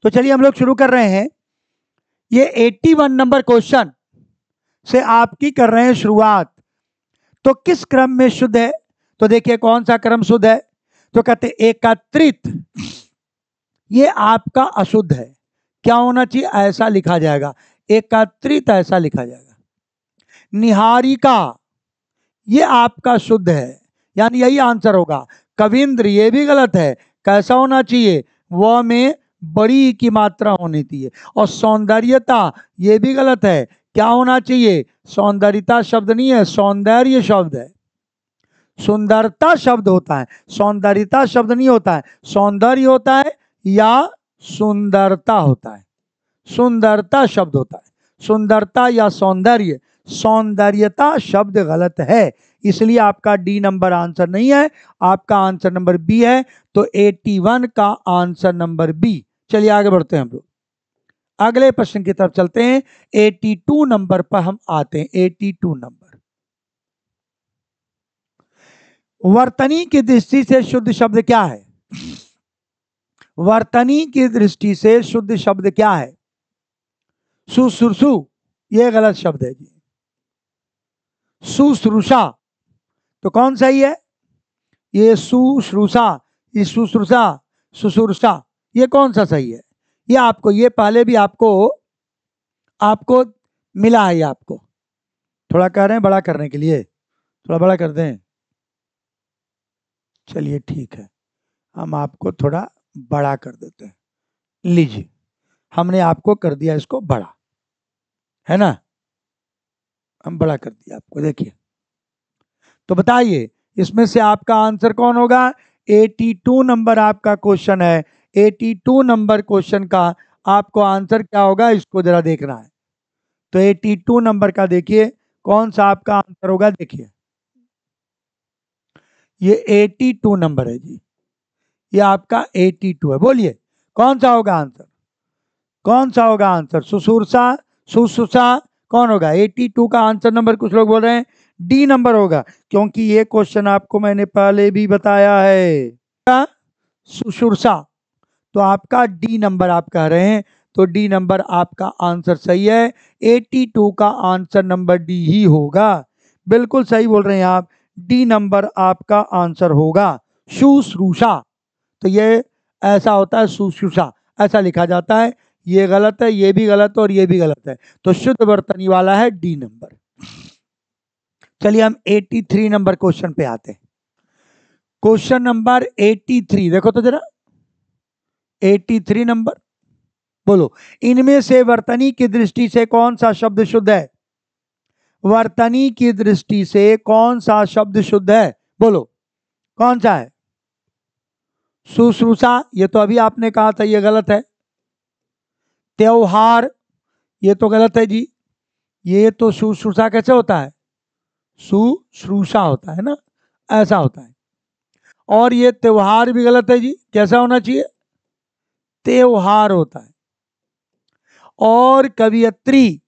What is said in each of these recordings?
तो चलिए हम लोग शुरू कर रहे हैं। ये 81 नंबर क्वेश्चन से आपकी कर रहे हैं शुरुआत। तो किस क्रम में शुद्ध है? तो देखिए कौन सा क्रम शुद्ध है। तो कहते एकत्रित, ये आपका अशुद्ध है। क्या होना चाहिए? ऐसा लिखा जाएगा, एकत्रित ऐसा लिखा जाएगा। निहारिका, ये आपका शुद्ध है, यानी यही आंसर होगा। कविंद्र, ये भी गलत है। कैसा होना चाहिए? व में बड़ी की मात्रा होनी चाहिए। और सौंदर्यता, ये भी गलत है। क्या होना चाहिए? सौंदर्यता शब्द नहीं है, सौंदर्य शब्द है। सुंदरता शब्द होता है, सौंदर्यता शब्द नहीं होता है। सौंदर्य होता है या सुंदरता होता है, सुंदरता शब्द होता है। सुंदरता या सौंदर्य, सौंदर्यता शब्द गलत है, इसलिए आपका डी नंबर आंसर नहीं है, आपका आंसर नंबर बी है। तो 81 का आंसर नंबर बी। चलिए आगे बढ़ते हैं हम लोग, अगले प्रश्न की तरफ चलते हैं। 82 नंबर पर हम आते हैं। 82 नंबर, वर्तनी की दृष्टि से शुद्ध शब्द क्या है? वर्तनी की दृष्टि से शुद्ध शब्द क्या है? सुश्रुषु, ये गलत शब्द है जी। शुश्रूषा, तो कौन सही है? ये शुश्रूषा, ये शुश्रूषा, शुश्रूषा, ये कौन सा सही है? ये आपको, ये पहले भी आपको आपको मिला है। ये आपको थोड़ा कह रहे हैं बड़ा करने के लिए, थोड़ा बड़ा कर दें। चलिए ठीक है, हम आपको थोड़ा बड़ा कर देते हैं। लीजिए, हमने आपको कर दिया इसको बड़ा, है ना? हम बड़ा कर दिया आपको, देखिए। तो बताइए इसमें से आपका आंसर कौन होगा? 82 नंबर आपका क्वेश्चन है। 82 नंबर क्वेश्चन का आपको आंसर क्या होगा, इसको जरा देखना है। तो 82 नंबर का देखिए कौन सा आपका आंसर होगा। देखिए ये 82 नंबर है जी, ये आपका 82 है। बोलिए कौन सा होगा आंसर? कौन सा होगा आंसर? सुसूरसा, सुसुसा, कौन होगा? 82 का आंसर नंबर कुछ लोग बोल रहे हैं डी नंबर होगा, क्योंकि ये क्वेश्चन आपको मैंने पहले भी बताया है। सुशुरसा, तो आपका डी नंबर आप कह रहे हैं, तो डी नंबर आपका आंसर सही है। 82 का आंसर नंबर डी ही होगा। बिल्कुल सही बोल रहे हैं आप, डी नंबर आपका आंसर होगा। शुश्रूषा, तो ये ऐसा होता है, शुश्रूषा ऐसा लिखा जाता है। ये गलत है, ये भी गलत है और ये भी गलत है। तो शुद्ध वर्तनी वाला है डी नंबर। चलिए हम 83 नंबर क्वेश्चन पे आते हैं। क्वेश्चन नंबर 83 देखो तो जरा, 83 नंबर, बोलो इनमें से वर्तनी की दृष्टि से कौन सा शब्द शुद्ध है? वर्तनी की दृष्टि से कौन सा शब्द शुद्ध है? बोलो कौन सा है? शुश्रूषा, ये तो अभी आपने कहा था, ये गलत है। त्योहार, ये तो गलत है जी। ये तो शुश्रूषा कैसे होता है? शुश्रूषा होता है ना, ऐसा होता है। और ये त्योहार भी गलत है जी, कैसा होना चाहिए? त्योहार होता है। और कवियत्री,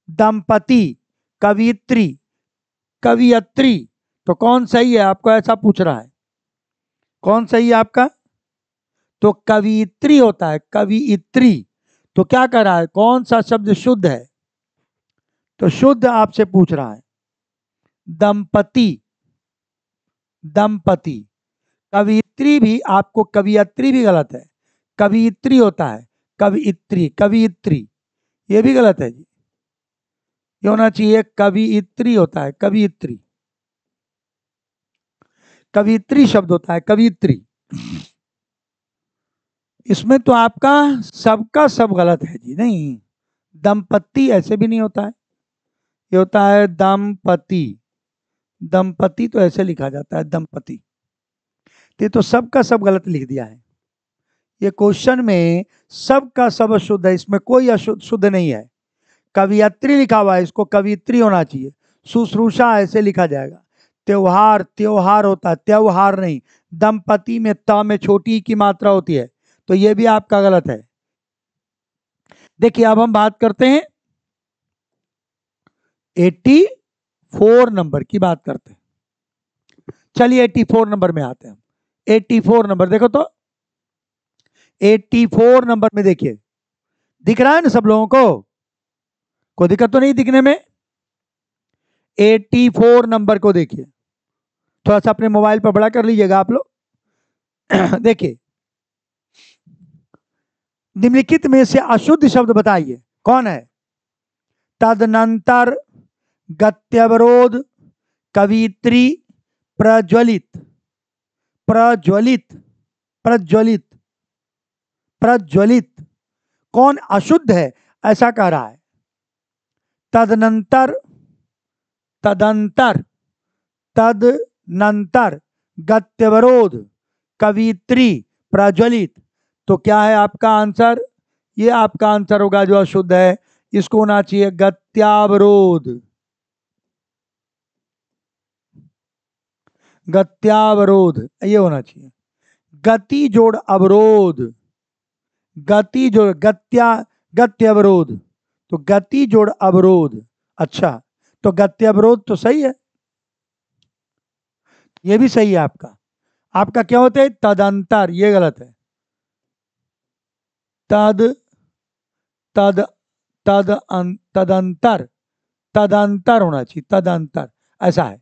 दंपति, कवियत्री, कवियत्री, तो कौन सही है? आपको ऐसा पूछ रहा है, कौन सही है आपका? तो कवियत्री होता है, कवियत्री। तो क्या कर रहा है, कौन सा शब्द शुद्ध है? तो शुद्ध आपसे पूछ रहा है दंपति, दंपति। कवियत्री भी आपको, कवियत्री भी गलत है, कवियत्री होता है, कवियत्री, कवियत्री, ये भी गलत है जी। ये होना चाहिए कवियत्री होता है, कवियत्री, कवियत्री शब्द होता है, कवियत्री। इसमें तो आपका सबका सब गलत है जी। नहीं, दंपति ऐसे भी नहीं होता है, ये होता है दंपति। दंपति तो ऐसे लिखा जाता है, दंपति। तो सबका सब गलत लिख दिया है। ये क्वेश्चन में सबका सब अशुद्ध है, इसमें कोई अशुद्ध शुद्ध नहीं है। कवियत्री लिखा हुआ है, इसको कवियत्री होना चाहिए। शुश्रूषा ऐसे लिखा जाएगा। त्योहार, त्योहार होता है, त्योहार नहीं। दंपति में त में छोटी की मात्रा होती है, तो ये भी आपका गलत है। देखिए अब हम बात करते हैं 84 नंबर की बात करते हैं। चलिए 84 नंबर में आते हैं। 84 नंबर देखो तो, 84 नंबर में देखिए, दिख रहा है ना सब लोगों को? कोई दिक्कत तो नहीं दिखने में? 84 नंबर को देखिए, थोड़ा सा अपने मोबाइल पर बड़ा कर लीजिएगा आप लोग। देखिए, निम्नलिखित में से अशुद्ध शब्द बताइए, कौन है? तदनंतर, गत्यवरोध, कवित्री, प्रज्वलित। प्रज्वलित, प्रज्वलित, प्रज्वलित कौन अशुद्ध है ऐसा कह रहा है? तदनंतर, तदंतर, तदनंतर, गत्यवरोध, कवित्री, प्रज्वलित। तो क्या है आपका आंसर? ये आपका आंसर होगा जो अशुद्ध है, इसको होना चाहिए गत्यावरोध। गत्यावरोध ये होना चाहिए। गति जोड़ अवरोध, गति जोड़ गत्य अवरोध, तो गति जोड़ अवरोध। अच्छा, तो गत्य अवरोध तो सही है, ये भी सही है आपका। आपका क्या होता है? तदंतर, ये गलत है। तद तद तद तदंतर, तदंतर होना चाहिए, तदंतर ऐसा है।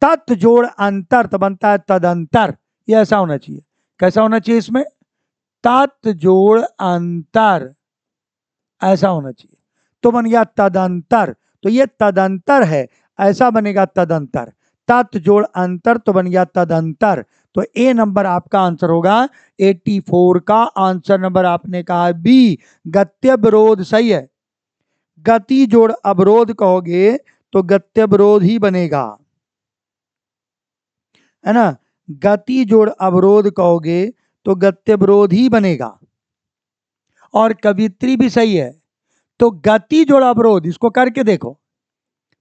तत् जोड़ अंतर तो बनता है तदंतर, ये ऐसा होना चाहिए। कैसा होना चाहिए इसमें? तत् जोड़ अंतर, ऐसा होना चाहिए, तो बन गया तदंतर। तो ये तदंतर है, ऐसा बनेगा तदंतर। तत् जोड़ अंतर तो बन गया तदंतर। तो ए नंबर आपका आंसर होगा। 84 का आंसर नंबर आपने कहा बी, गत्य विरोध सही है। गति जोड़ अवरोध कहोगे तो गत्य विरोध ही बनेगा, है ना? गति जोड़ अवरोध कहोगे तो गत्य विरोध ही बनेगा। और कवित्री भी सही है। तो गति जोड़ अवरोध, इसको करके देखो,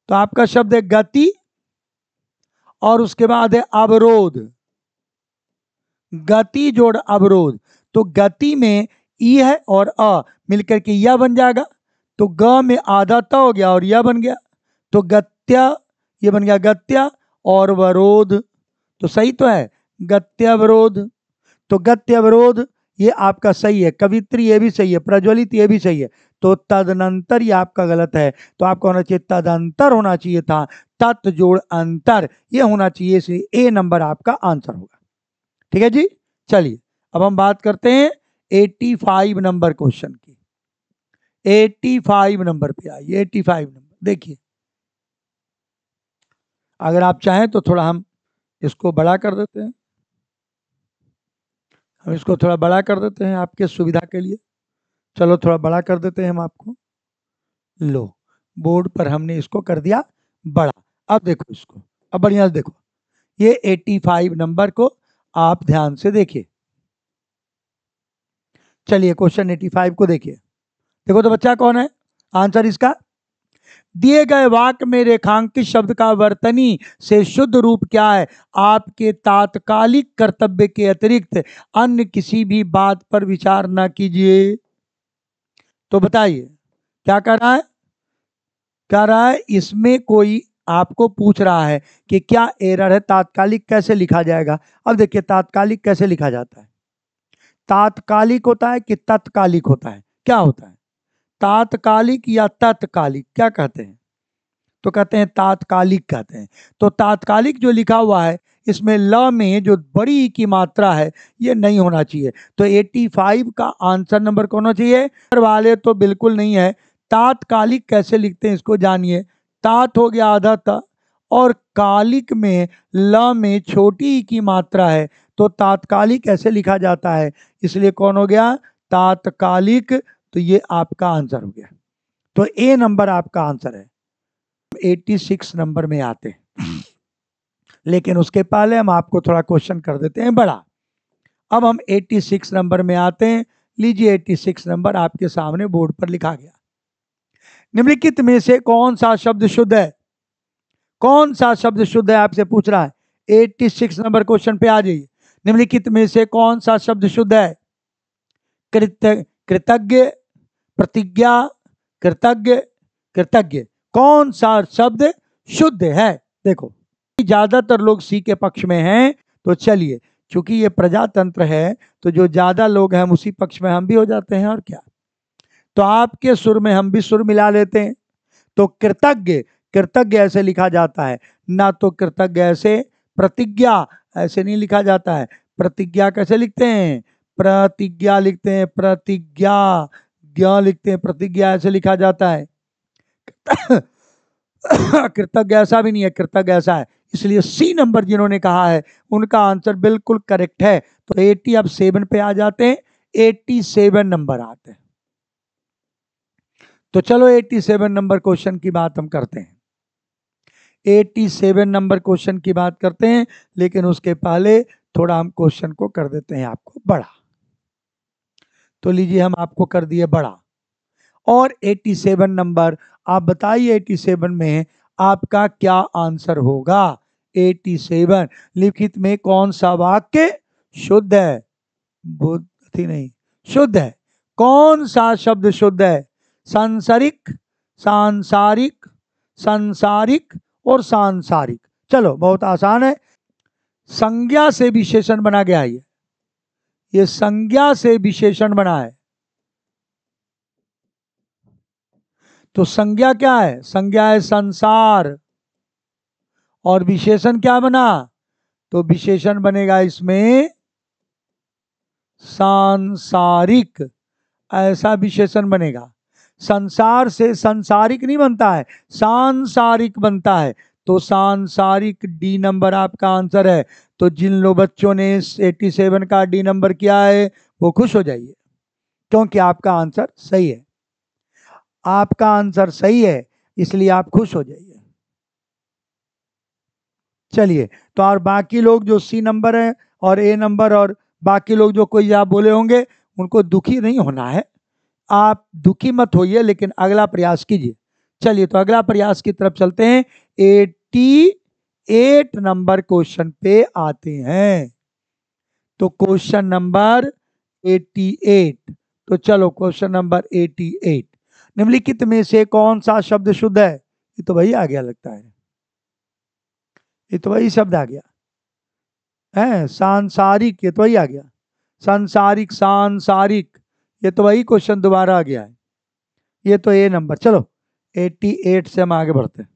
तो आपका शब्द है गति और उसके बाद है अवरोध। गति जोड़ अवरोध, तो गति में ई है और अ मिलकर के यह बन जाएगा, तो ग में आधा त हो गया और यह बन गया, तो गत्या, ये बन गया गत्या और वरोध। तो सही तो है, गत्यावरोध। तो गत्यावरोध ये आपका सही है। कवित्री ये भी सही है, प्रज्वलित ये भी सही है। तो तदनंतर ये आपका गलत है, तो आपका होना चाहिए तदंतर होना चाहिए था। तत् जोड़ अंतर ये होना चाहिए, इसलिए ए नंबर आपका आंसर होगा। ठीक है जी, चलिए अब हम बात करते हैं 85 नंबर क्वेश्चन की। 85 नंबर पे आइए। 85 नंबर देखिए, अगर आप चाहें तो थोड़ा हम इसको बड़ा कर देते हैं, हम इसको थोड़ा बड़ा कर देते हैं आपके सुविधा के लिए। चलो थोड़ा बड़ा कर देते हैं हम आपको। लो, बोर्ड पर हमने इसको कर दिया बड़ा। अब देखो इसको, अब बढ़िया से देखो, ये 85 नंबर को आप ध्यान से देखिए। चलिए क्वेश्चन 85 को देखिए। देखो तो बच्चा कौन है आंसर इसका? दिए गए वाक्य में रेखांकित शब्द का वर्तनी से शुद्ध रूप क्या है? आपके तात्कालिक कर्तव्य के अतिरिक्त अन्य किसी भी बात पर विचार न कीजिए। तो बताइए क्या कर रहा है? कह रहा है इसमें कोई आपको पूछ रहा है कि क्या एरर है, तात्कालिक कैसे लिखा जाएगा। अब देखिए तात्कालिक कैसे लिखा जाता है। तात्कालिक होता है कि तत्कालिक होता है? क्या होता है? तात्कालिक या तत्कालिक क्या कहते हैं? तो कहते हैं तात्कालिक कहते हैं। तो तात्कालिक जो लिखा हुआ है इसमें ल में जो बड़ी ई की मात्रा है ये नहीं होना चाहिए। तो 85 का आंसर नंबर कौन होना चाहिए? वाले तो बिल्कुल नहीं है। तात्कालिक कैसे लिखते हैं इसको जानिए। तात हो गया आधा त, और कालिक में ल में छोटी ई की मात्रा है, तो तात्कालिक कैसे लिखा जाता है, इसलिए कौन हो गया? तात्कालिक। तो ये आपका आंसर हो गया। तो ए नंबर आपका आंसर है। 86 नंबर में आते हैं, लेकिन उसके पहले हम आपको थोड़ा क्वेश्चन कर देते हैं बड़ा। अब हम 86 नंबर में आते हैं। लीजिए 86 नंबर आपके सामने बोर्ड पर लिखा गया। निम्नलिखित में से कौन सा शब्द शुद्ध है? कौन सा शब्द शुद्ध है आपसे पूछ रहा है। 86 नंबर क्वेश्चन पे आ जाइए। निम्नलिखित में से कौन सा शब्द शुद्ध है? कृतज्ञ, प्रतिज्ञा, कृतज्ञ, कृतज्ञ, कौन सा शब्द शुद्ध है? देखो ज्यादातर लोग सी के पक्ष में हैं, तो चलिए चूंकि ये प्रजातंत्र है तो जो ज्यादा लोग हैं हम उसी पक्ष में हम भी हो जाते हैं, और क्या। तो आपके सुर में हम भी सुर मिला लेते हैं। तो कृतज्ञ, कृतज्ञ ऐसे लिखा जाता है, ना तो कृतज्ञ ऐसे प्रतिज्ञा ऐसे नहीं लिखा जाता है। प्रतिज्ञा कैसे लिखते हैं? प्रतिज्ञा लिखते हैं, प्रतिज्ञा, ज्ञा लिखते हैं, प्रतिज्ञा ऐसे लिखा जाता है। कृतज्ञ ऐसा भी नहीं है, कृतज्ञ ऐसा है। इसलिए सी नंबर जिन्होंने कहा है उनका आंसर बिल्कुल करेक्ट है। तो 80 अब 7 पे आ जाते हैं, 87 नंबर आते हैं। तो चलो 87 नंबर क्वेश्चन की बात हम करते हैं। 87 नंबर क्वेश्चन की बात करते हैं, लेकिन उसके पहले थोड़ा हम क्वेश्चन को कर देते हैं आपको बड़ा। तो लीजिए हम आपको कर दिए बड़ा। और 87 नंबर, आप बताइए 87 में आपका क्या आंसर होगा? 87 लिखित में कौन सा वाक्य शुद्ध है? बुद्धि नहीं, शुद्ध है। कौन सा शब्द शुद्ध है? सांसारिक, सांसारिक, सांसारिक और सांसारिक। चलो बहुत आसान है। संज्ञा से विशेषण बना गया है, ये संज्ञा से विशेषण बना है। तो संज्ञा क्या है? संज्ञा है संसार, और विशेषण क्या बना? तो विशेषण बनेगा इसमें सांसारिक, ऐसा विशेषण बनेगा। संसार से संसारिक नहीं बनता है, सांसारिक बनता है। तो सांसारिक डी नंबर आपका आंसर है। तो जिन लोग बच्चों ने 87 का डी नंबर किया है वो खुश हो जाइए, क्योंकि आपका आंसर सही है। आपका आंसर सही है, इसलिए आप खुश हो जाइए। चलिए, तो और बाकी लोग जो सी नंबर है और ए नंबर और बाकी लोग जो कोई आप बोले होंगे, उनको दुखी नहीं होना है। आप दुखी मत होइए, लेकिन अगला प्रयास कीजिए। चलिए, तो अगला प्रयास की तरफ चलते हैं। 88 नंबर क्वेश्चन पे आते हैं। तो क्वेश्चन नंबर 88। तो चलो क्वेश्चन नंबर 88, निम्नलिखित में से कौन सा शब्द शुद्ध है? ये तो वही आ गया लगता है, ये तो वही शब्द आ गया है। सांसारिक, ये तो वही आ गया। सांसारिक, सांसारिक, ये तो वही क्वेश्चन दोबारा आ गया है। ये तो ए नंबर। चलो 88 से हम आगे बढ़ते हैं।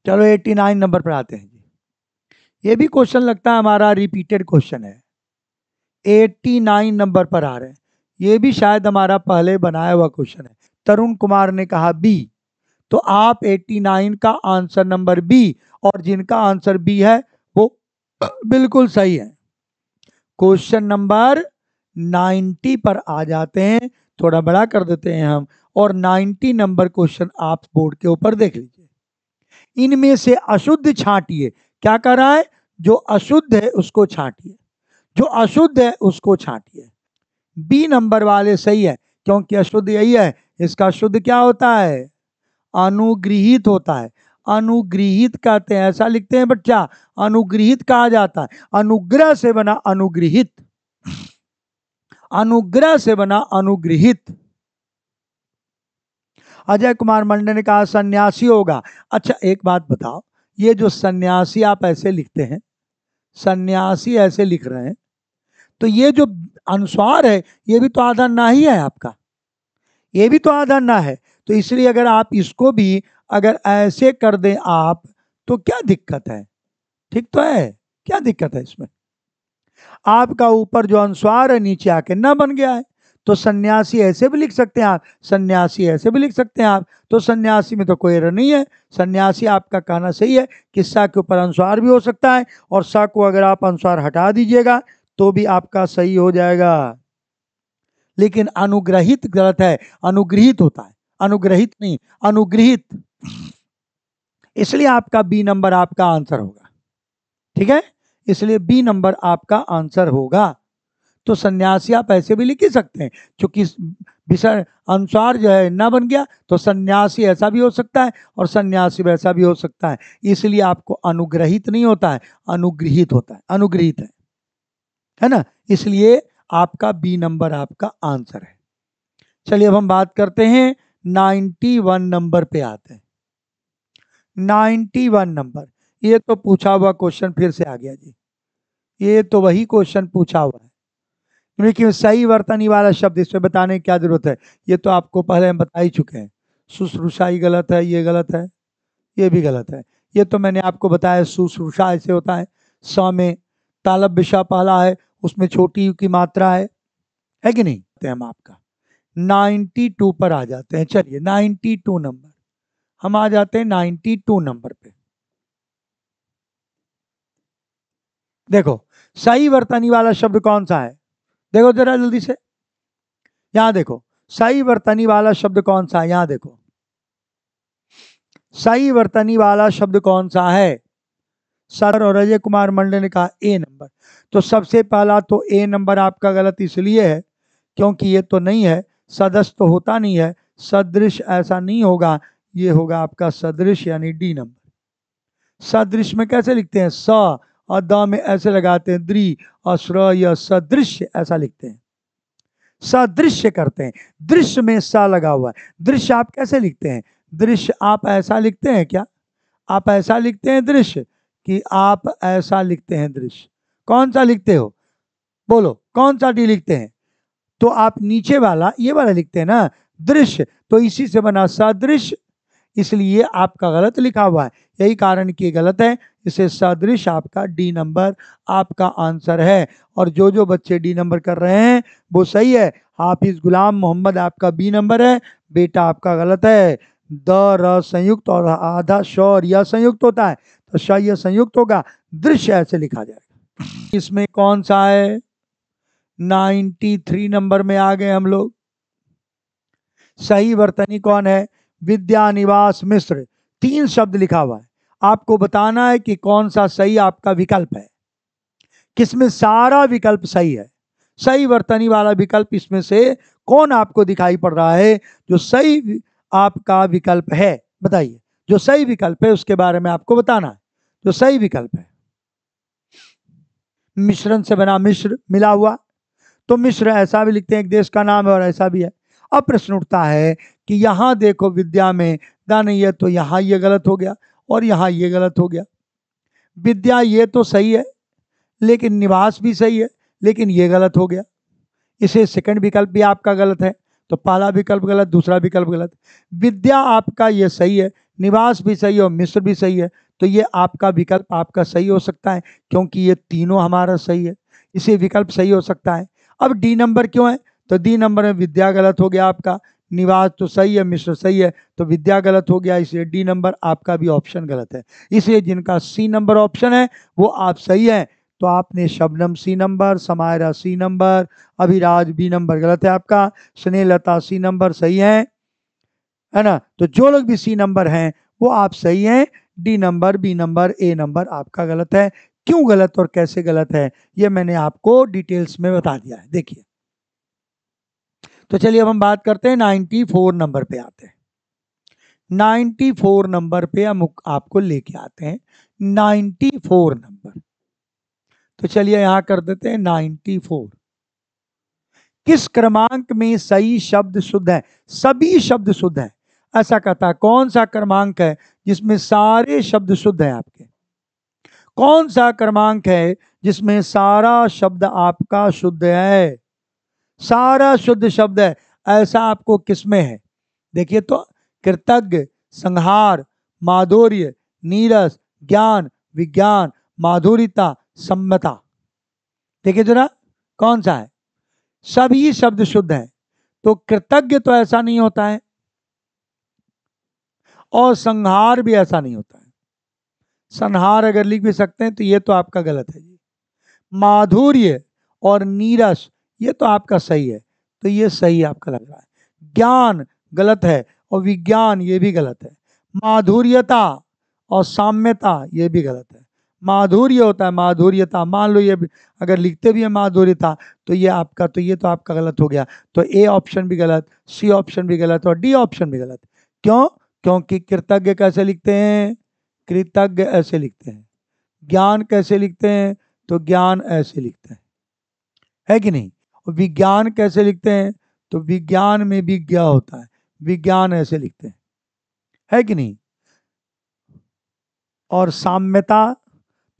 चलो 89 नंबर पर आते हैं। ये भी क्वेश्चन लगता है हमारा रिपीटेड क्वेश्चन है। 89 नंबर पर आ रहे हैं। ये भी शायद हमारा पहले बनाया हुआ क्वेश्चन है। तरुण कुमार ने कहा बी, तो आप 89 का आंसर नंबर बी, और जिनका आंसर बी है वो बिल्कुल सही है। क्वेश्चन नंबर 90 पर आ जाते हैं। थोड़ा बड़ा कर देते हैं हम, और 90 नंबर क्वेश्चन आप बोर्ड के ऊपर देख लीजिए। इनमें से अशुद्ध छांटिए। क्या कर रहा है? जो अशुद्ध है उसको छांटिए, जो अशुद्ध है उसको छांटिए। बी नंबर वाले सही है, क्योंकि अशुद्ध यही है। इसका शुद्ध क्या होता है? अनुगृहित होता है। अनुगृहित कहते हैं, ऐसा लिखते हैं बच्चा, अनुगृहित कहा जाता है। अनुग्रह से बना अनुगृहित, अनुग्रह से बना अनुगृहित। अजय कुमार मंडल ने कहा सन्यासी होगा। अच्छा एक बात बताओ, ये जो सन्यासी आप ऐसे लिखते हैं, सन्यासी ऐसे लिख रहे हैं, तो ये जो अनुस्वार है ये भी तो आधा ना ही है आपका, ये भी तो आधा ना है। तो इसलिए अगर आप इसको भी अगर ऐसे कर दें आप, तो क्या दिक्कत है? ठीक तो है, क्या दिक्कत है इसमें? आपका ऊपर जो अनुस्वार है नीचे आके ना बन गया है। तो सन्यासी ऐसे भी लिख सकते हैं आप, सन्यासी ऐसे भी लिख सकते हैं आप। तो सन्यासी में तो कोई एरर नहीं है। सन्यासी आपका कहना सही है कि सा के ऊपर अनुस्वार भी हो सकता है, और सा को अगर आप अनुस्वार हटा दीजिएगा तो भी आपका सही हो जाएगा। लेकिन अनुग्रहित गलत है, अनुग्रहित होता है, अनुग्रहित नहीं, अनुग्रहित। इसलिए आपका बी नंबर आपका आंसर होगा। ठीक है, इसलिए बी नंबर आपका आंसर होगा। तो सन्यासी आप ऐसे भी लिख ही सकते हैं, क्योंकि विषय अनुसार जो है ना बन गया, तो सन्यासी ऐसा भी हो सकता है और सन्यासी वैसा भी हो सकता है। इसलिए आपको अनुग्रहित नहीं होता है, अनुग्रहित होता है, अनुग्रहित है ना। इसलिए आपका बी नंबर आपका आंसर है। चलिए अब हम बात करते हैं 91 नंबर पे आते हैं। 91 नंबर, ये तो पूछा हुआ क्वेश्चन फिर से आ गया जी, ये तो वही क्वेश्चन पूछा हुआ है। लेकिन सही वर्तनी वाला शब्द इसमें बताने की क्या जरूरत है, ये तो आपको पहले हम बता ही चुके हैं। शुश्रूषा ही गलत है, ये गलत है, ये भी गलत है। ये तो मैंने आपको बताया, शुश्रूषा ऐसे होता है, स में तालब विषा पहला है, उसमें छोटी यू की मात्रा है कि नहीं। तो हम आपका 92 पर आ जाते हैं। चलिए 92 नंबर, हम आ जाते हैं 92 नंबर पे। देखो सही वर्तनी वाला शब्द कौन सा है, देखो जरा जल्दी से, यहां देखो सही वर्तनी वाला शब्द कौन सा है, यहां देखो सही वर्तनी वाला शब्द कौन सा है। सर और अजय कुमार मंडल ने कहा ए नंबर। तो सबसे पहला तो ए नंबर आपका गलत इसलिए है क्योंकि ये तो नहीं है, सदस्य तो होता नहीं है, सदृश ऐसा नहीं होगा, ये होगा आपका सदृश यानी डी नंबर। सदृश में कैसे लिखते हैं, स और द में ऐसे लगाते हैं, द्रि और श्र या सदृश ऐसा लिखते हैं, सदृश्य करते हैं। दृश्य में सा लगा हुआ है। दृश्य आप कैसे लिखते हैं, दृश्य आप ऐसा लिखते हैं क्या, आप ऐसा लिखते हैं दृश्य कि आप ऐसा लिखते हैं दृश्य, कौन सा लिखते हो, बोलो कौन सा डी लिखते हैं। तो आप नीचे वाला ये वाला लिखते हैं ना दृश्य, तो इसी से बना सदृश, इसलिए आपका गलत लिखा हुआ है, यही कारण कि गलत है। इसे सदृश आपका डी नंबर आपका आंसर है। और जो जो बच्चे डी नंबर कर रहे हैं वो सही है। हाफिज गुलाम मोहम्मद आपका बी नंबर है, बेटा आपका गलत है। द र संयुक्त और आधा श और यह संयुक्त होता है, तो श यह संयुक्त होगा, दृश्य ऐसे लिखा जाएगा। इसमें कौन सा है, 93 नंबर में आ गए हम लोग। सही वर्तनी कौन है, विद्यानिवास मिश्र। 3 शब्द लिखा हुआ है, आपको बताना है कि कौन सा सही आपका विकल्प है, किसमें सारा विकल्प सही है। सही वर्तनी वाला विकल्प इसमें से कौन आपको दिखाई पड़ रहा है जो सही आपका विकल्प है, बताइए। जो सही विकल्प है उसके बारे में आपको बताना है, जो सही विकल्प है। मिश्रण से बना मिश्र मिला हुआ, तो मिश्र ऐसा भी लिखते हैं, एक देश का नाम है और ऐसा भी है। अब प्रश्न उठता है कि यहां देखो विद्या में दा नहीं है, तो यहां ये गलत हो गया और यहां ये गलत हो गया। विद्या ये तो सही है लेकिन निवास भी सही है, लेकिन ये गलत हो गया, इसे सेकंड विकल्प भी आपका गलत है, तो पहला विकल्प गलत, दूसरा विकल्प गलत। विद्या आपका ये सही है, निवास भी सही है और मिश्र भी सही है, तो ये आपका विकल्प आपका सही हो सकता है क्योंकि ये तीनों हमारा सही है, इसे विकल्प सही हो सकता है। अब डी नंबर क्यों है, तो डी नंबर में विद्या गलत हो गया आपका, निवास तो सही है, मिश्र सही है, तो विद्या गलत हो गया, इसलिए डी नंबर आपका भी ऑप्शन गलत है। इसलिए जिनका सी नंबर ऑप्शन है वो आप सही है। तो आपने Shabnam C number, Samaira C number, Abhiraj B number गलत है आपका, स्नेहलता सी नंबर सही है ना। तो जो लोग भी सी नंबर हैं वो आप सही हैं। डी नंबर, बी नंबर, ए नंबर आपका गलत है। क्यों गलत और कैसे गलत है ये मैंने आपको डिटेल्स में बता दिया है, देखिए। तो चलिए अब हम बात करते हैं 94 नंबर पे आते हैं। 94 नंबर पे हम आपको लेके आते हैं 94 नंबर। तो चलिए यहां कर देते हैं 94। किस क्रमांक में सही शब्द शुद्ध है, सभी शब्द शुद्ध है, ऐसा कहता है। कौन सा क्रमांक है जिसमें सारे शब्द शुद्ध है आपके, कौन सा क्रमांक है जिसमें सारा शब्द आपका शुद्ध है, सारा शुद्ध शब्द है, ऐसा आपको किसमें है। देखिए तो कृतज्ञ, संहार, माधुर्य, नीरस, ज्ञान, विज्ञान, माधुर्यता, सम्मता। देखिए जरा कौन सा है, सभी शब्द शुद्ध हैं। तो कृतज्ञ तो ऐसा नहीं होता है और संहार भी ऐसा नहीं होता है। संहार अगर लिख भी सकते हैं तो ये तो आपका गलत है जी। माधुर्य और नीरस ये तो आपका सही है, तो ये सही आपका लग रहा है। ज्ञान गलत है और विज्ञान ये भी गलत है। माधुर्यता और साम्यता ये भी गलत है। माधुर्य होता है माधुर्यता, मान लो ये अगर लिखते भी है माधुर्यता तो ये आपका, तो ये तो आपका गलत हो गया। तो ए ऑप्शन भी गलत, सी ऑप्शन भी गलत और डी ऑप्शन भी गलत। क्यों, क्योंकि कृतज्ञ कैसे लिखते हैं, कृतज्ञ ऐसे लिखते हैं। ज्ञान कैसे लिखते हैं, तो ज्ञान ऐसे लिखते हैं, है कि नहीं। और विज्ञान कैसे लिखते हैं, तो विज्ञान में भी ज्ञ होता है, विज्ञान ऐसे लिखते हैं, है कि नहीं। और साम्यता,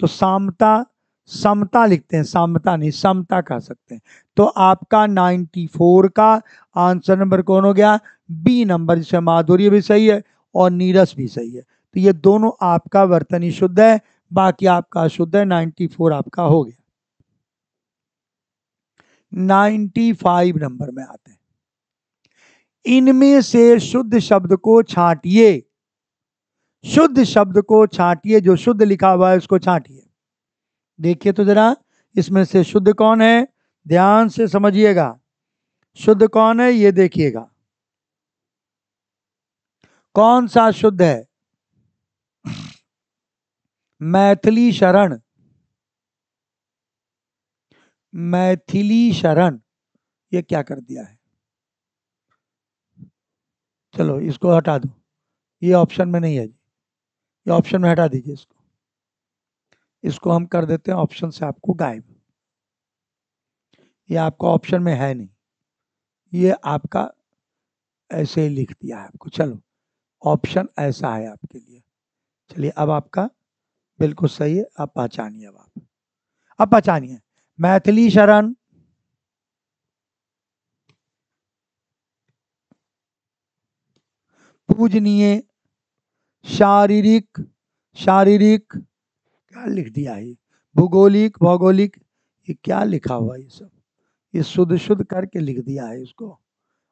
तो सामता, समता लिखते हैं, सामता नहीं समता कह सकते हैं। तो आपका 94 का आंसर नंबर कौन हो गया? बी नंबर, जिसमें माधुर्य भी सही है और नीरस भी सही है। तो ये दोनों आपका वर्तनी शुद्ध है, बाकी आपका शुद्ध है। 94 आपका हो गया। 95 नंबर में आते हैं। इनमें से शुद्ध शब्द को छांटिए। शुद्ध शब्द को छांटिए, जो शुद्ध लिखा हुआ है उसको छांटिए। देखिए तो जरा, इसमें से शुद्ध कौन है, ध्यान से समझिएगा। शुद्ध कौन है ये देखिएगा, कौन सा शुद्ध है? मैथिली शरण, मैथिली शरण। ये क्या कर दिया है? चलो इसको हटा दो, ये ऑप्शन में नहीं है जी, ये ऑप्शन में हटा दीजिए इसको। इसको हम कर देते हैं ऑप्शन से आपको गायब। ये आपका ऑप्शन में है नहीं, ये आपका ऐसे ही लिख दिया है आपको। चलो ऑप्शन ऐसा है आपके लिए। चलिए अब आपका बिल्कुल सही है, आप पहचानिए। अब पहचानिए। मैथिली शरण, पूजनीय, शारीरिक, शारीरिक क्या लिख दिया है? भूगोलिक, भौगोलिक, ये क्या लिखा हुआ है? ये सब ये शुद्ध शुद्ध करके लिख दिया है इसको।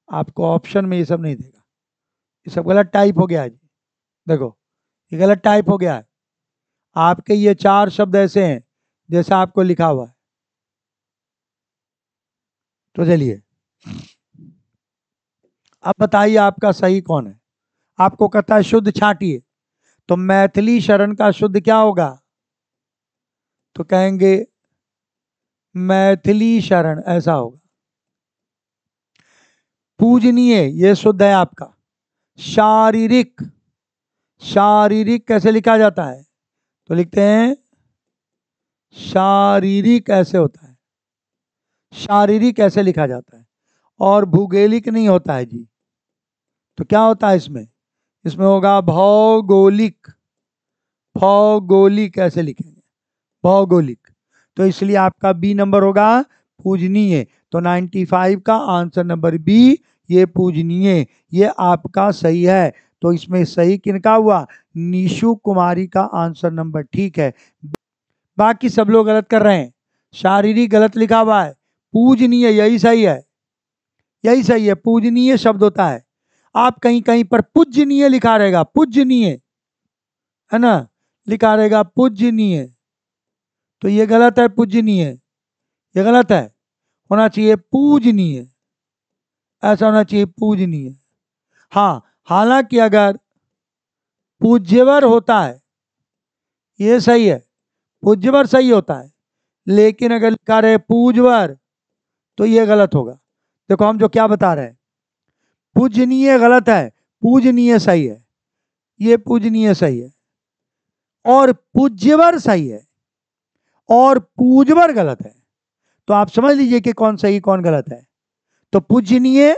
आपको ऑप्शन में ये सब नहीं देगा, ये सब गलत टाइप हो गया है जी। देखो ये गलत टाइप हो गया है। आपके ये 4 शब्द ऐसे हैं जैसा आपको लिखा हुआ है। तो चलिए अब बताइए आपका सही कौन है। आपको कहता है शुद्ध छांटिए, तो मैथिली शरण का शुद्ध क्या होगा? तो कहेंगे मैथिली शरण, ऐसा होगा। पूजनीय ये शुद्ध है आपका। शारीरिक, शारीरिक कैसे लिखा जाता है? तो लिखते हैं शारीरिक, ऐसे होता है। शारीरिक ऐसे लिखा जाता है। और भूगोलिक नहीं होता है जी। तो क्या होता है इसमें? इसमें होगा भौगोलिक, भौगोलिक ऐसे लिखेंगे, भौगोलिक। तो इसलिए आपका बी नंबर होगा पूजनीय। तो 95 का आंसर नंबर बी, ये पूजनीय, ये आपका सही है। तो इसमें सही किनका हुआ? निशु कुमारी का आंसर नंबर ठीक है। बाकी सब लोग गलत कर रहे हैं। शारीरिक गलत लिखा हुआ है, पूजनीय यही सही है, यही सही है। पूजनीय शब्द होता है। आप कहीं कहीं पर पूजनीय लिखा रहेगा, पूजनीय है ना, लिखा रहेगा पूजनीय, तो ये गलत है। पूजनीय ये गलत है, होना चाहिए पूजनीय, ऐसा होना चाहिए पूजनीय। हाँ, हालांकि अगर पूज्यवर होता है ये सही है, पूज्यवर सही होता है, लेकिन अगर लिखा रहे पूजवर तो ये गलत होगा। देखो हम जो क्या बता रहे हैं, पूजनीय गलत है, पूजनीय सही है, ये पूजनीय सही है, और पूज्यवर सही है, और पूजवर गलत है। तो आप समझ लीजिए कि कौन सही कौन गलत है। तो पूजनीय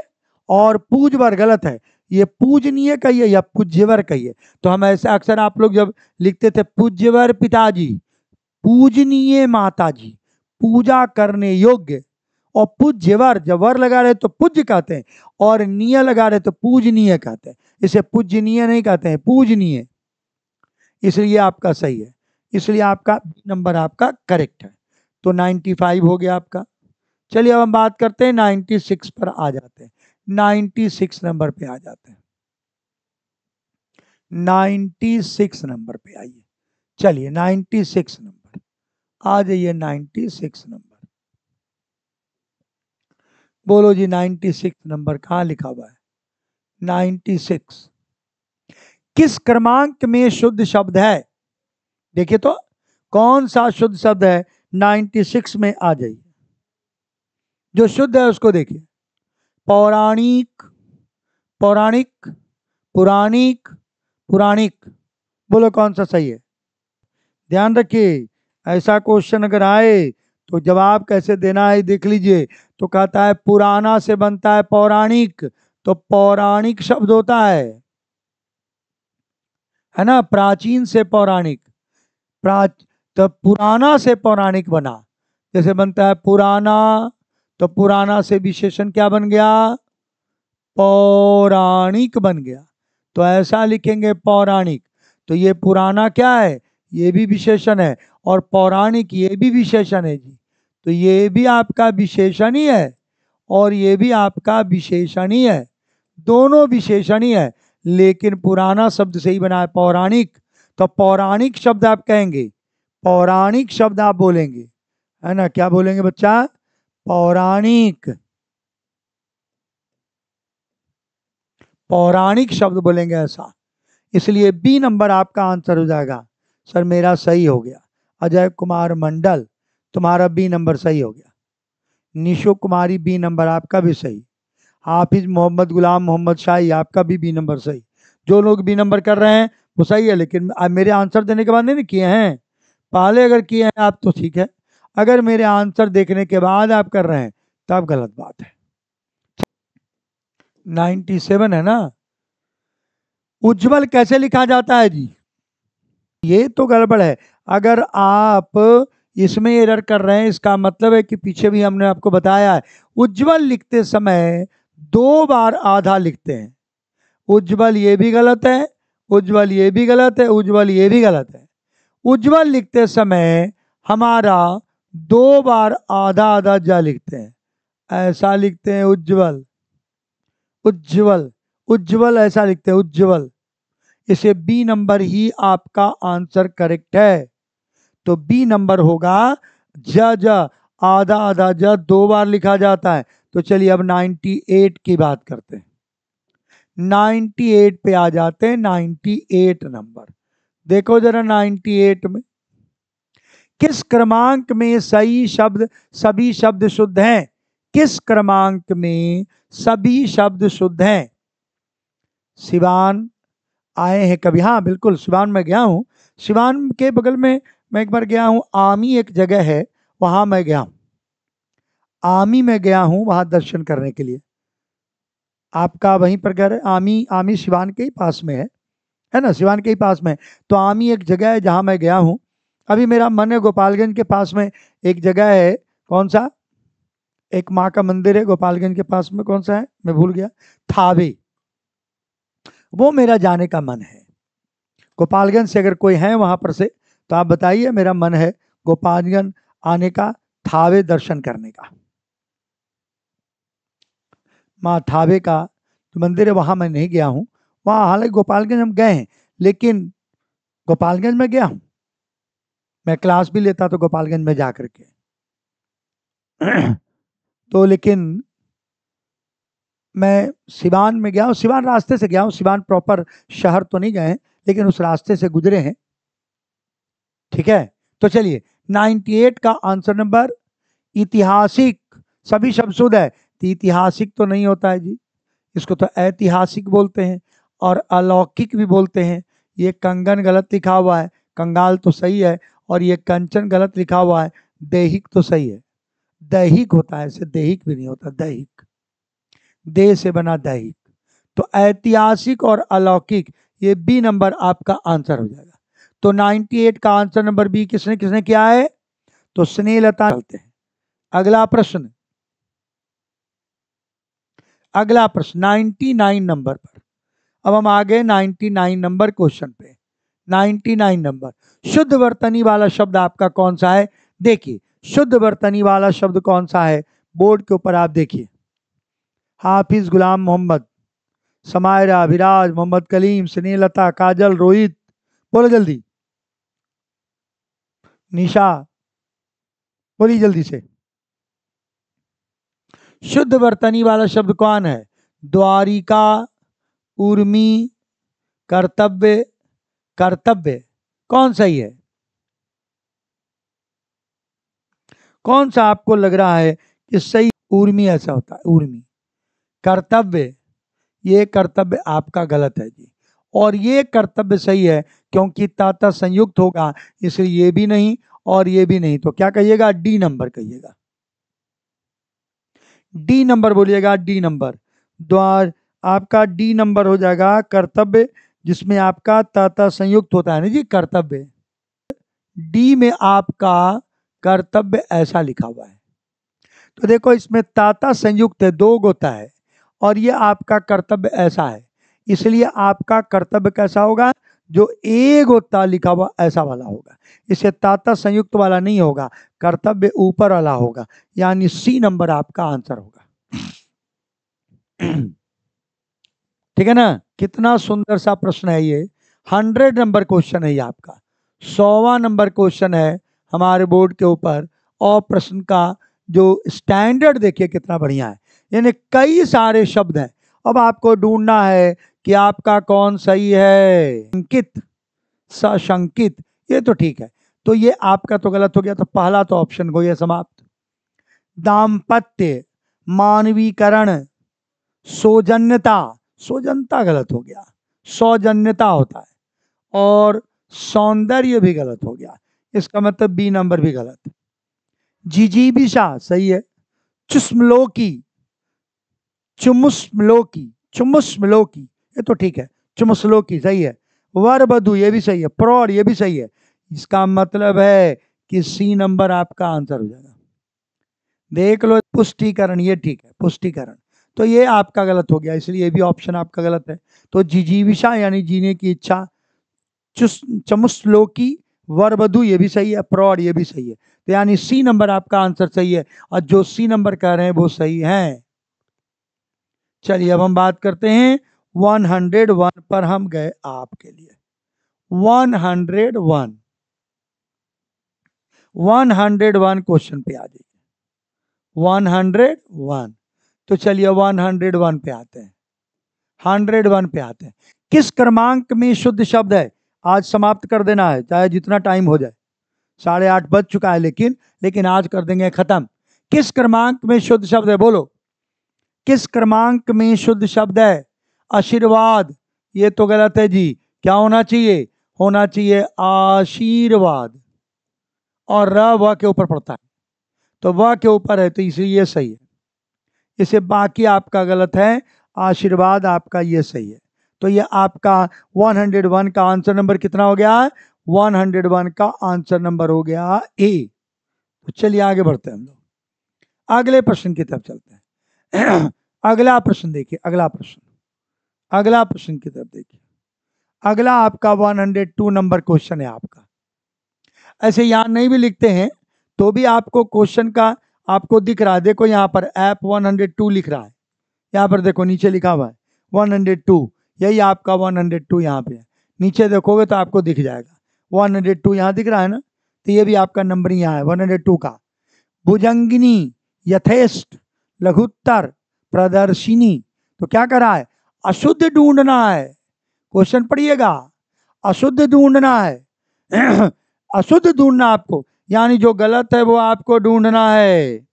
और पूजवर गलत है, ये पूजनीय कहिए या पूज्यवर कहिए। तो हम ऐसे अक्सर आप लोग जब लिखते थे पूज्यवर पिताजी, पूजनीय माताजी, पूजा करने योग्य, और पूज्यवर जब वर लगा रहे तो पूज्य कहते हैं, और निय लगा रहे तो पूजनीय कहते हैं। इसे पूजनीय नहीं कहते हैं, पूजनीय। इसलिए आपका सही है, इसलिए आपका नंबर आपका करेक्ट है। तो 95 हो गया आपका। चलिए अब हम बात करते हैं 96 पर आ जाते हैं। 96 नंबर पे आ जाते हैं। 96 नंबर पे आइए। चलिए 96 नंबर आ जाइए। 96 नंबर बोलो जी। 96 नंबर कहाँ लिखा हुआ है? 96 किस क्रमांक में शुद्ध शब्द है? देखिए तो कौन सा शुद्ध शब्द है 96 में? आ जाइए, जो शुद्ध है उसको देखिए। पौराणिक, पौराणिक, पुराणिक, पुराणिक। बोलो कौन सा सही है? ध्यान रखिए, ऐसा क्वेश्चन अगर आए तो जवाब कैसे देना है देख लीजिए। तो कहता है पुराना से बनता है पौराणिक, तो पौराणिक शब्द होता है ना, प्राचीन से पौराणिक। तो पुराना से पौराणिक बना, जैसे बनता है पुराना, तो पुराना से विशेषण क्या बन गया, पौराणिक बन गया। तो ऐसा लिखेंगे पौराणिक। तो ये पुराना क्या है, ये भी विशेषण है, और पौराणिक ये भी विशेषण है जी। तो ये भी आपका विशेषण ही है और ये भी आपका विशेषण ही है, दोनों विशेषण ही है, लेकिन पुराना शब्द से ही बना है पौराणिक। तो पौराणिक शब्द आप कहेंगे, पौराणिक शब्द आप बोलेंगे, है ना, क्या बोलेंगे बच्चा, पौराणिक, पौराणिक शब्द बोलेंगे ऐसा। इसलिए बी नंबर आपका आंसर हो जाएगा। सर मेरा सही हो गया। अजय कुमार मंडल, तुम्हारा बी नंबर सही हो गया। निशो कुमारी, बी नंबर आपका भी सही। हाफिज मोहम्मद गुलाम मोहम्मद शाही, आपका भी बी नंबर सही। जो लोग बी नंबर कर रहे हैं वो सही है, लेकिन मेरे आंसर देने के बाद नहीं किए हैं, पहले अगर किए हैं आप तो ठीक है, अगर मेरे आंसर देखने के बाद आप कर रहे हैं तब गलत बात है। 97 है ना। उज्जवल कैसे लिखा जाता है जी, ये तो गड़बड़ है। अगर आप इसमें एरर कर रहे हैं, इसका मतलब है कि पीछे भी हमने आपको बताया है, उज्जवल लिखते समय 2 बार आधा लिखते हैं। उज्जवल ये भी गलत है, उज्जवल ये भी गलत है, उज्जवल ये भी गलत है। उज्जवल लिखते समय हमारा 2 बार आधा आधा जा लिखते हैं, ऐसा लिखते हैं उज्जवल, उज्जवल, उज्जवल ऐसा लिखते हैं उज्जवल। इसे बी नंबर ही आपका आंसर करेक्ट है। तो बी नंबर होगा ज ज, आधा आधा ज 2 बार लिखा जाता है। तो चलिए अब 98 की बात करते हैं। 98 पे आ जाते हैं। 98 नंबर देखो जरा, 98 में किस क्रमांक में सही शब्द सभी शब्द शुद्ध हैं, किस क्रमांक में सभी शब्द शुद्ध हैं। सिवान आए हैं कभी, हाँ बिल्कुल सिवान में गया हूँ, सिवान के बगल में मैं एक बार गया हूँ, आमी एक जगह है वहां मैं गया हूँ, आमी में गया हूँ वहां दर्शन करने के लिए। आपका वहीं पर घर है आमी, आमी सिवान के ही पास में है ना, सिवान के ही पास में। तो आमी एक जगह है जहां मैं गया हूँ। अभी मेरा मन है गोपालगंज के पास में एक जगह है, कौन सा, एक माँ का मंदिर है गोपालगंज के पास में, कौन सा है मैं भूल गया, थावे, वो मेरा जाने का मन है। गोपालगंज से अगर कोई है वहां पर से तो आप बताइए, मेरा मन है गोपालगंज आने का, थावे दर्शन करने का। माँ थावे का जो मंदिर है वहां मैं नहीं गया हूँ, वहां हालांकि गोपालगंज हम गए हैं, लेकिन गोपालगंज में गया हूँ, मैं क्लास भी लेता तो गोपालगंज में जाकर के तो लेकिन मैं सिवान में गया हूँ, सिवान रास्ते से गया हूँ, सिवान प्रॉपर शहर तो नहीं गए हैं, लेकिन उस रास्ते से गुजरे हैं। ठीक है, तो चलिए 98 का आंसर नंबर ऐतिहासिक, सभी शब्द शुद्ध है, तो ऐतिहासिक तो नहीं होता है जी, इसको तो ऐतिहासिक बोलते हैं और अलौकिक भी बोलते हैं। ये कंगन गलत लिखा हुआ है, कंगाल तो सही है, और ये कंचन गलत लिखा हुआ है, दैहिक तो सही है, दैहिक होता है, ऐसे दैहिक भी नहीं होता, दैहिक, देह से बना दैहिक। तो ऐतिहासिक और अलौकिक, ये बी नंबर आपका आंसर हो जाएगा। तो 98 का आंसर नंबर बी किसने किसने किया है, तो स्नेहलता। चलते हैं अगला प्रश्न, अगला प्रश्न 99 नंबर पर। अब हम आ गए 99 नंबर क्वेश्चन पे। 99 नंबर, शुद्ध वर्तनी वाला शब्द आपका कौन सा है, देखिए शुद्ध वर्तनी वाला शब्द कौन सा है, बोर्ड के ऊपर आप देखिए, हाफिज गुलाम मोहम्मद, समायरा, विराज, मोहम्मद कलीम, स्नेहलता, काजल, रोहित, बोलो जल्दी, निशा, बोली जल्दी से। शुद्ध वर्तनी वाला शब्द कौन है, द्वारिका, उर्मी, कर्तव्य, कर्तव्य, कौन सही है, कौन सा आपको लग रहा है कि सही, उर्मी ऐसा होता है, उर्मी। कर्तव्य, ये कर्तव्य आपका गलत है जी, और ये कर्तव्य सही है क्योंकि ताता संयुक्त होगा, इसलिए ये भी नहीं और ये भी नहीं, तो क्या कहिएगा, डी नंबर कहिएगा, डी नंबर बोलिएगा, डी नंबर, द्वार आपका डी नंबर हो जाएगा, कर्तव्य जिसमें आपका ताता संयुक्त होता है ना जी, कर्तव्य, डी में आपका कर्तव्य ऐसा लिखा हुआ है। तो देखो इसमें ताता संयुक्त है, दो गोता है, और ये आपका कर्तव्य ऐसा है, इसलिए आपका कर्तव्य कैसा होगा, जो ए गोता लिखा हुआ ऐसा वाला होगा। इसे ताता संयुक्त वाला नहीं होगा, कर्तव्य ऊपर वाला होगा, यानी सी नंबर आपका आंसर होगा। ठीक है ना। कितना सुंदर सा प्रश्न है ये, 100 नंबर क्वेश्चन है ये आपका, 100वां नंबर क्वेश्चन है हमारे बोर्ड के ऊपर। और प्रश्न का जो स्टैंडर्ड देखिए कितना बढ़िया है, यानी कई सारे शब्द हैं। अब आपको ढूंढना है कि आपका कौन सही है। शंकित, सशंकित, ये तो ठीक है, तो ये आपका तो गलत हो गया, तो पहला तो ऑप्शन को ये समाप्त। दाम्पत्य, मानवीकरण, सौजन्यता, सौजन्यता गलत हो गया, सौजन्यता होता है, और सौंदर्य भी गलत हो गया, इसका मतलब बी नंबर भी गलत। जिजीविषा सही है। चुस्मलोकी, चुमुस्मलोकी, चुमुस्मलोकी, ये तो ठीक है, चुमुस्लोकी सही है। वर बधु ये भी सही है, प्रौढ़ ये भी सही है, इसका मतलब है कि सी नंबर आपका आंसर हो जाएगा। देख लो, पुष्टिकरण ये ठीक है, पुष्टिकरण, तो ये आपका गलत हो गया, इसलिए ये भी ऑप्शन आपका गलत है। तो जिजीविषा यानी जीने की इच्छा, चमुस्लोकी, वरवधु ये भी सही है, प्रौढ़ ये भी सही है, तो यानी सी नंबर आपका आंसर सही है, और जो सी नंबर कह रहे हैं वो सही है। चलिए अब हम बात करते हैं 101 पर, हम गए आपके लिए 101, 101 क्वेश्चन पे आ जाइए, 101। तो चलिए 101 पे आते हैं, 101 पे आते हैं। किस क्रमांक में शुद्ध शब्द है, आज समाप्त कर देना है चाहे जितना टाइम हो जाए, 8:30 बज चुका है, लेकिन आज कर देंगे खत्म। किस क्रमांक में शुद्ध शब्द है, बोलो किस क्रमांक में शुद्ध शब्द है। आशीर्वाद, ये तो गलत है जी, क्या होना चाहिए, होना चाहिए आशीर्वाद, और र व के ऊपर पड़ता है, तो व के ऊपर है, तो इसलिए ये सही है। इसे बाकी आपका गलत है, आशीर्वाद आपका ये सही है। तो ये आपका 101 का आंसर नंबर कितना हो गया, 101 का आंसर नंबर हो गया ए। तो चलिए आगे बढ़ते हैं हम लोग, अगले प्रश्न की तरफ चलते हैं। अगला प्रश्न देखिए, अगला प्रश्न, अगला प्रश्न की तरफ देखिए। अगला आपका 102 नंबर क्वेश्चन है आपका। ऐसे यहाँ नहीं भी लिखते हैं तो भी आपको क्वेश्चन का आपको दिख रहा है, देखो यहाँ पर ऐप 102 लिख रहा है, यहाँ पर देखो नीचे लिखा हुआ है 102, यही आपका 102 यहाँ पे है, नीचे देखोगे तो आपको दिख जाएगा 102 यहाँ दिख रहा है ना, तो ये भी आपका नंबर यहाँ है 102 का। भुजंगिनी, यथेष्ट, लघुत्तर, प्रदर्शिनी, तो क्या कर रहा है, अशुद्ध ढूंढना है। क्वेश्चन पढ़िएगा, अशुद्ध ढूंढना है। अशुद्ध ढूंढना आपको, यानी जो गलत है वो आपको ढूंढना है,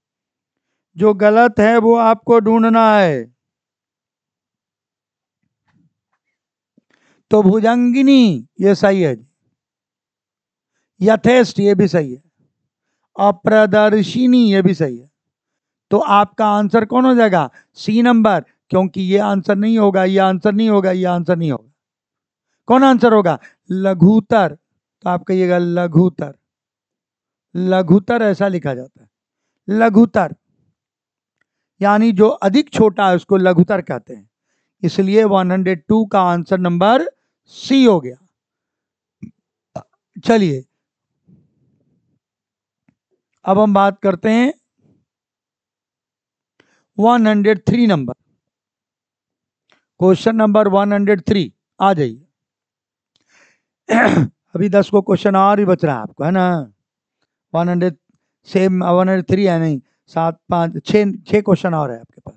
जो गलत है वो आपको ढूंढना है। तो भुजंगिनी ये सही है, यथेष्ट ये भी सही है, अप्रदर्शिनी ये भी सही है। तो आपका आंसर कौन हो जाएगा, सी नंबर, क्योंकि ये आंसर नहीं होगा, ये आंसर नहीं होगा, ये आंसर नहीं होगा। कौन आंसर होगा, लघुतर, तो आप कहिएगा लघुतर, लघुतर ऐसा लिखा जाता है, लघुतर यानी जो अधिक छोटा है उसको लघुतर कहते हैं, इसलिए 102 का आंसर नंबर सी हो गया। चलिए अब हम बात करते हैं 103 नंबर, क्वेश्चन नंबर 103, आ जाइए। अभी 10 को क्वेश्चन और ही बच रहा है आपको, है ना, 100 सेम 103 है नहीं, 7 5 6 क्वेश्चन और है आपके पास।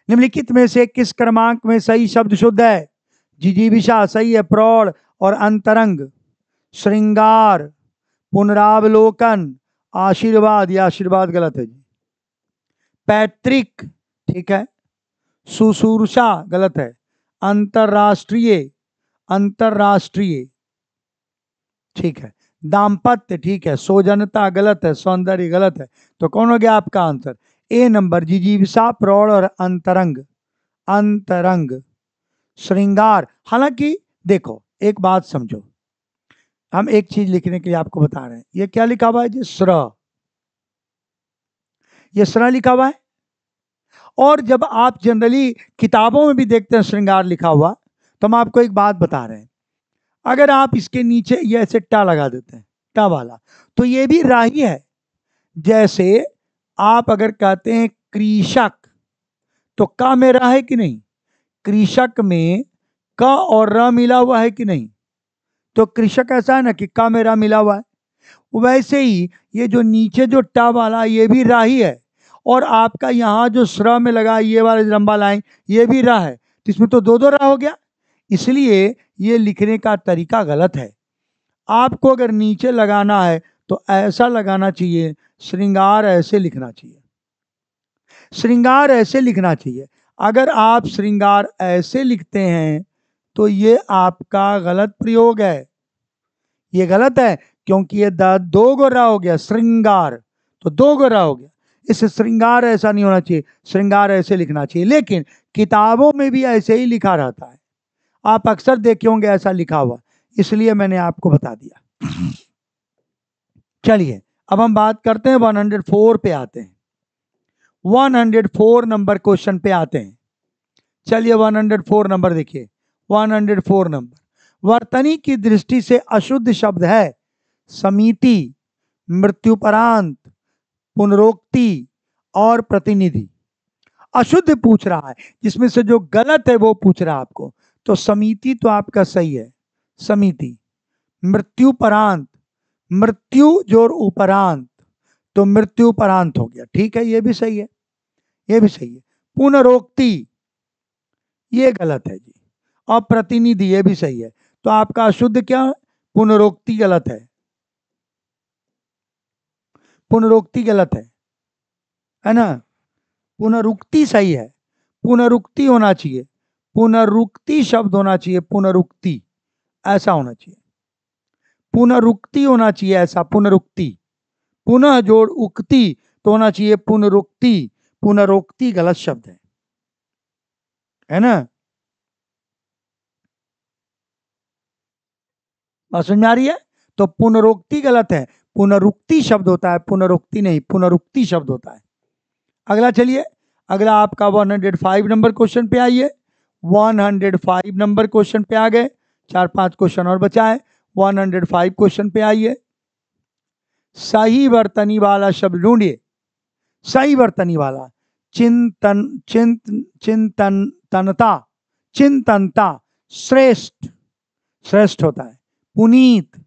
निम्नलिखित में से किस क्रमांक में सही शब्द शुद्ध है, जिजीविषा सही है, प्रौढ़ और अंतरंग, श्रृंगार, पुनरावलोकन, आशीर्वाद, या आशीर्वाद गलत है जी, पैतृक ठीक है, शुश्रूषा गलत है, अंतरराष्ट्रीय, अंतरराष्ट्रीय ठीक है, दाम्पत्य ठीक है, सौजन्यता गलत है, सौंदर्य गलत है। तो कौन हो गया आपका आंसर, ए नंबर, जिजीविषा, प्रौढ़ और अंतरंग, अंतरंग, श्रृंगार। हालांकि देखो एक बात समझो, हम एक चीज लिखने के लिए आपको बता रहे हैं, ये क्या लिखा हुआ है जी, स्र, ये स्र लिखा हुआ है। और जब आप जनरली किताबों में भी देखते हैं श्रृंगार लिखा हुआ, तो हम आपको एक बात बता रहे हैं, अगर आप इसके नीचे ये ऐसे टा लगा देते हैं, टा वाला, तो ये भी राही है। जैसे आप अगर कहते हैं कृषक, तो का में रा है कि नहीं, कृषक में क और र मिला हुआ है कि नहीं, तो कृषक ऐसा है ना कि का में रा मिला हुआ है। वैसे ही ये जो नीचे जो टा वाला ये भी रा ही है, और आपका यहाँ जो स्र में लगा ये वाला लंबा लाइन ये भी रा है, तो इसमें तो दो दो रा हो गया, इसलिए ये लिखने का तरीका गलत है। आपको अगर नीचे लगाना है तो ऐसा लगाना चाहिए, श्रृंगार ऐसे लिखना चाहिए, श्रृंगार ऐसे लिखना चाहिए। अगर आप श्रृंगार ऐसे लिखते हैं तो ये आपका गलत प्रयोग है, ये गलत है, क्योंकि ये दो गोरा हो गया श्रृंगार, तो दो गोरा हो गया, इस श्रृंगार ऐसा नहीं होना चाहिए, श्रृंगार ऐसे लिखना चाहिए। लेकिन किताबों में भी ऐसे ही लिखा रहता है, आप अक्सर देखे होंगे ऐसा लिखा हुआ, इसलिए मैंने आपको बता दिया। चलिए अब हम बात करते हैं 104 पे आते हैं, 104 नंबर क्वेश्चन पे आते हैं। चलिए 104 नंबर देखिए, 104 नंबर, वर्तनी की दृष्टि से अशुद्ध शब्द है समिति, मृत्युपरांत, पुनरोक्ति और प्रतिनिधि। अशुद्ध पूछ रहा है, जिसमें से जो गलत है वो पूछ रहा है आपको, तो समिति तो आपका सही है, समिति, मृत्युपरांत, मृत्यु जोड़ उपरांत, तो मृत्युपरांत हो गया, ठीक है, ये भी सही है, ये भी सही है। पुनरोक्ति ये गलत है जी, और प्रतिनिधि ये भी सही है, तो आपका अशुद्ध क्या, पुनरोक्ति गलत है, पुनरोक्ति गलत है ना, पुनरुक्ति सही है, पुनरुक्ति होना चाहिए, पुनरुक्ति शब्द होना चाहिए, पुनरुक्ति ऐसा होना चाहिए, पुनरुक्ति होना चाहिए ऐसा, पुनरुक्ति, पुनः जोड़ उक्ति तो होना चाहिए पुनरुक्ति, पुनरोक्ति गलत शब्द है ना, बात समझ में आ रही है। तो पुनरोक्ति गलत है, पुनरुक्ति शब्द होता है, पुनरुक्ति नहीं, पुनरुक्ति शब्द होता है। अगला चलिए, अगला आपका 105 नंबर क्वेश्चन पे आइए, 105 नंबर क्वेश्चन पे आ गए, 4-5 क्वेश्चन और बचा है, 105 क्वेश्चन पे आइए। सही वर्तनी वाला शब्द ढूंढिए, सही वर्तनी वाला, चिंतन, चिंतन तनता, चिंतनता, श्रेष्ठ, श्रेष्ठ होता है, पुनीत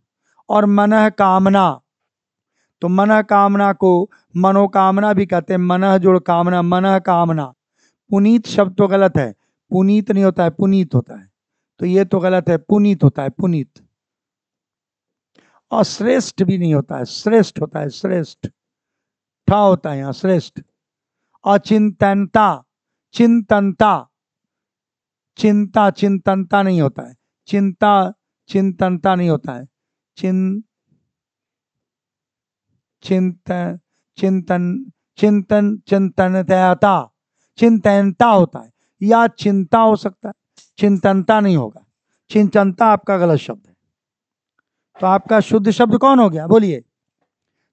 और मनः कामना, तो मनः कामना को मनोकामना भी कहते हैं, मनः जोड़ कामना, मनः कामना। पुनीत शब्द तो गलत है, पुनीत नहीं होता है, पुनीत होता है, तो ये तो गलत है, पुनीत होता है, पुनीत। और श्रेष्ठ भी नहीं होता है, श्रेष्ठ होता है, श्रेष्ठ, ठा होता है यहाँ, श्रेष्ठ। अचिंतनता, चिंतनता, चिंता, चिंतनता नहीं होता है, चिंता, चिंतनता नहीं होता है, चिंतन, चिंतन, चिंतन, चिंतनता, चिंतनता होता है, या चिंता हो सकता है, चिंतनता नहीं होगा, चिंतनता आपका गलत शब्द है। तो आपका शुद्ध शब्द कौन हो गया बोलिए,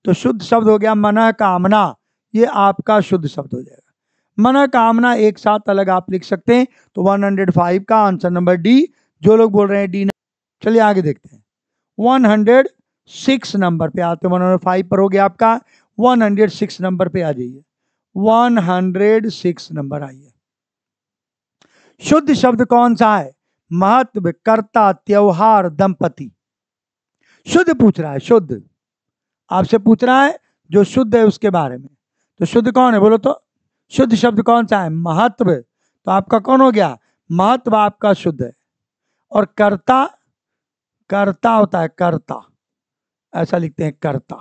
तो शुद्ध शब्द हो गया मनः कामना, ये आपका शुद्ध शब्द हो जाएगा। मनः कामना एक साथ अलग आप लिख सकते हैं, तो 105 का आंसर नंबर डी, जो लोग बोल रहे हैं डी। चलिए आगे देखते हैं, 106 नंबर पे आते हैं, 105 पर हो गया आपका, 106 नंबर पे आ जाइए, 106 नंबर आइए। शुद्ध शब्द कौन सा है, महत्व, कर्ता, त्योहार, दंपति। शुद्ध पूछ रहा है, शुद्ध आपसे पूछ रहा है जो शुद्ध है उसके बारे में, तो शुद्ध कौन है बोलो, तो शुद्ध शब्द कौन सा है, महत्व, तो आपका कौन हो गया, महत्व आपका शुद्ध है। और कर्ता, कर्ता होता है, कर्ता ऐसा लिखते हैं, कर्ता,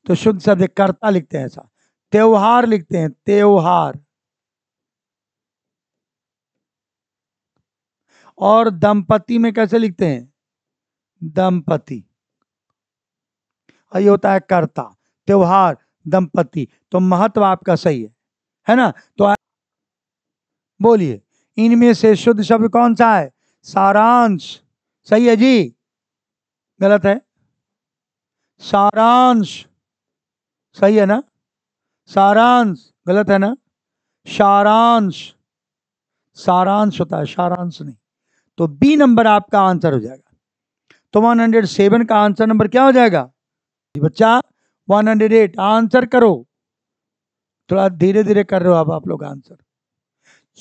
तो शुद्ध शब्द कर्ता लिखते हैं ऐसा। त्योहार लिखते हैं, त्योहार। और दंपति में कैसे लिखते हैं, दंपति, ये होता है कर्ता, त्योहार, दंपति, तो महत्व आपका सही है ना। तो बोलिए इनमें से शुद्ध शब्द कौन सा है, सारांश, सही है जी, गलत है। सारांश सही है ना? सारांश गलत है ना? सारांश, सारांश होता है, सारांश नहीं। तो बी नंबर आपका आंसर हो जाएगा। तो 107 का आंसर नंबर क्या हो जाएगा बच्चा? 108। आंसर करो, थोड़ा धीरे धीरे कर रहे हो आप लोग आंसर।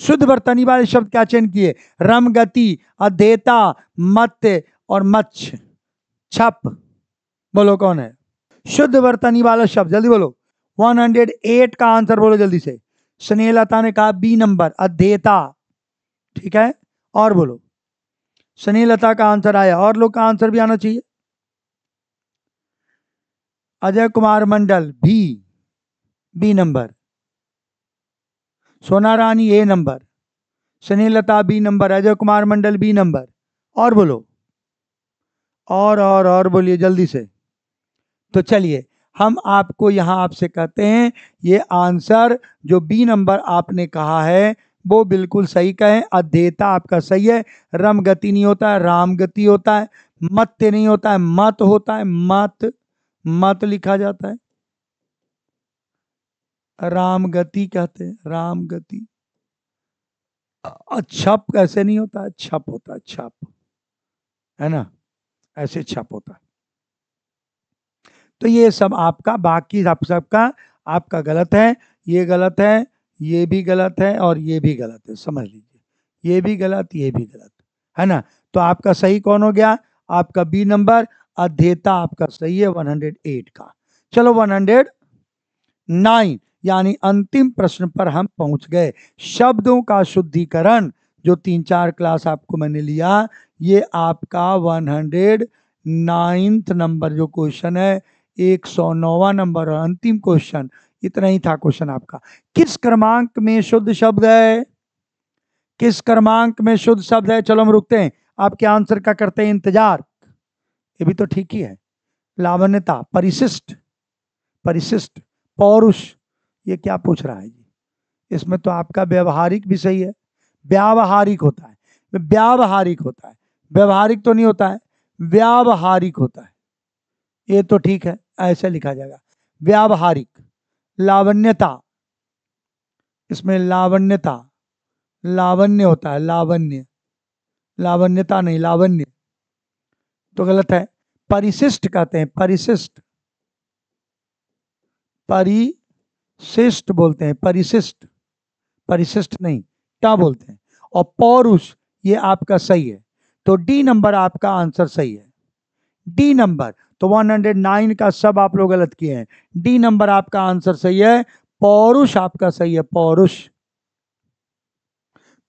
शुद्ध वर्तनी वाले शब्द क्या चयन किए? रम, गति, अध्येता, मत्य और मच्छ, छप। बोलो कौन है शुद्ध वर्तनी वाला शब्द? जल्दी बोलो। 108 का आंसर बोलो जल्दी से। स्नेहलता ने कहा बी नंबर, अध्येता। ठीक है, और बोलो। स्नेहलता का आंसर आया, और लोग का आंसर भी आना चाहिए। Ajay Kumar Mandal B, B number. Sona Rani A number, Snehlata B number, Ajay Kumar Mandal B number. और बोलो, और बोलिए जल्दी से। तो चलिए, हम आपको यहां आपसे कहते हैं ये आंसर जो बी नंबर आपने कहा है वो बिल्कुल सही कहें। अध्येता आपका सही है। रम गति नहीं होता है, राम गति होता है। मत्य नहीं होता है, मत होता है। मत, मत लिखा जाता है, राम गति कहते हैं, राम गति। छप कैसे नहीं होता है? छप होता है, छप, है ना, ऐसे छप होता है। तो ये सब आपका, बाकी आप सबका आपका गलत है। ये गलत है, ये भी गलत है, और ये भी गलत है, समझ लीजिए। ये भी गलत, ये भी गलत, है ना। तो आपका सही कौन हो गया? आपका बी नंबर, अध्येता आपका सही है 108 का। चलो 109 यानी अंतिम प्रश्न पर हम पहुंच गए। शब्दों का शुद्धिकरण, जो 3-4 क्लास आपको मैंने लिया, ये आपका 109th नंबर जो क्वेश्चन है, 109वां नंबर और अंतिम क्वेश्चन। इतना ही था क्वेश्चन आपका। किस क्रमांक में शुद्ध शब्द है? किस क्रमांक में शुद्ध शब्द है? चलो हम रुकते हैं, आपके आंसर का करते हैं इंतजार। ये भी तो ठीक ही है। लावण्यता, परिशिष्ट, परिशिष्ट, पौरुष, ये क्या पूछ रहा है जी? इसमें तो आपका व्यवहारिक भी सही है। व्यावहारिक होता है, व्यावहारिक होता है, व्यवहारिक तो नहीं होता है, व्यावहारिक होता है। ये तो ठीक है, ऐसे लिखा जाएगा व्यावहारिक। लावण्यता, इसमें लावण्यता, लावण्य होता है, लावण्य, लावण्यता नहीं, लावण्य, तो गलत है। परिशिष्ट कहते हैं, परिशिष्ट, परिशिष्ट बोलते हैं, परिशिष्ट, परिशिष्ट नहीं, क्या बोलते हैं। और पौरुष, ये आपका सही है। तो डी नंबर आपका आंसर सही है, डी नंबर। तो 109 का सब आप लोग गलत किए हैं। डी नंबर आपका आंसर सही है, पौरुष आपका सही है, पौरुष,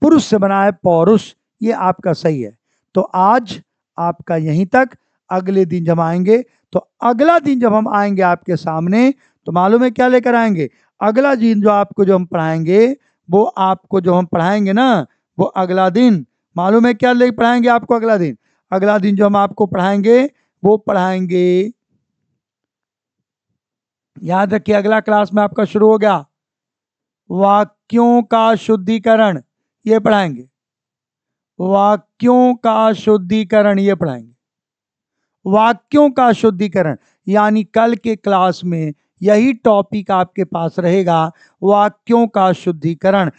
पुरुष से बना है पौरुष, ये आपका सही है। तो आज आपका यहीं तक। अगले दिन जब आएंगे, तो अगला दिन जब हम आएंगे आपके सामने, तो मालूम है क्या लेकर आएंगे? अगला दिन जो आपको जो हम पढ़ाएंगे, वो आपको जो हम पढ़ाएंगे ना, वो अगला दिन मालूम है क्या ले पढ़ाएंगे आपको? अगला दिन, अगला दिन जो हम आपको पढ़ाएंगे, वो पढ़ाएंगे, याद रखिए, अगला क्लास में आपका शुरू हो गया वाक्यों का शुद्धिकरण, ये पढ़ाएंगे। वाक्यों का शुद्धिकरण ये पढ़ाएंगे, वाक्यों का शुद्धिकरण। यानी कल के क्लास में यही टॉपिक आपके पास रहेगा, वाक्यों का शुद्धिकरण।